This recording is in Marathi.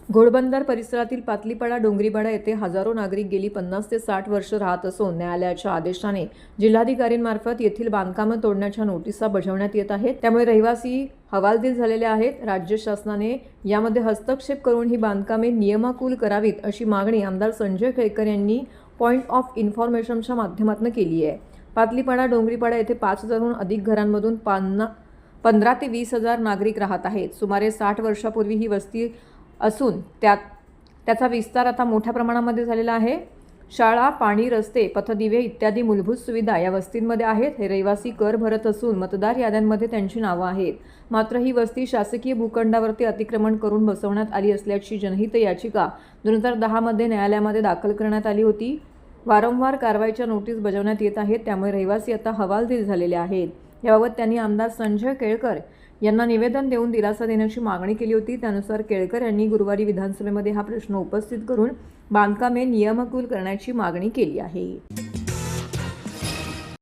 घोडबंदर परिसरातील पातलीपाडा डोंगरीपाडा येथे हजारो नागरिक गेली 50 ते 60 वर्ष राहत असून न्यायालयाच्या आदेशाने जिल्हाधिकाऱ्यांमार्फत येथील बांधकामं तोडण्याच्या नोटिसा बजावण्यात येत आहेत। त्यामुळे रहिवासी हवालदिल झालेले आहेत। राज्य शासनाने यामध्ये हस्तक्षेप करून ही बांधकामे नियमाकुल करावीत अशी मागणी आमदार संजय केळकर यांनी पॉइंट ऑफ इन्फॉर्मेशनच्या माध्यमातून केली आहे। पातलीपाडा डोंगरीपाडा येथे 5000हून अधिक घरांमधून 15 ते 20,000 नागरिक राहत आहेत। सुमारे 60 वर्षापूर्वी ही वस्ती असून त्याचा विस्तार आता मोठ्या प्रमाणामध्ये झालेला आहे। शाळा, पाणी, रस्ते, पथदिवे इत्यादी मूलभूत सुविधा या वस्तींमध्ये आहेत। हे रहिवासी कर भरत असून मतदार याद्यांमध्ये त्यांची नावं आहेत। मात्र ही वस्ती शासकीय भूखंडावरती अतिक्रमण करून बसवण्यात आली असल्याची जनहित याचिका 2010 मध्ये न्यायालयामध्ये दाखल करण्यात आली होती। वारंवार कारवाईच्या नोटीस बजावण्यात येत आहेत। त्यामुळे रहिवासी आता हवालदिल झालेले आहेत। याबाबत त्यांनी आमदार संजय केळकर यांना निवेदन देऊन दिलासा देण्याची मागणी केली होती। त्यानुसार केळकर यांनी गुरुवारी विधानसभेमध्ये हा प्रश्न उपस्थित करून बांधकामे नियमाकुल करण्याची मागणी केली आहे।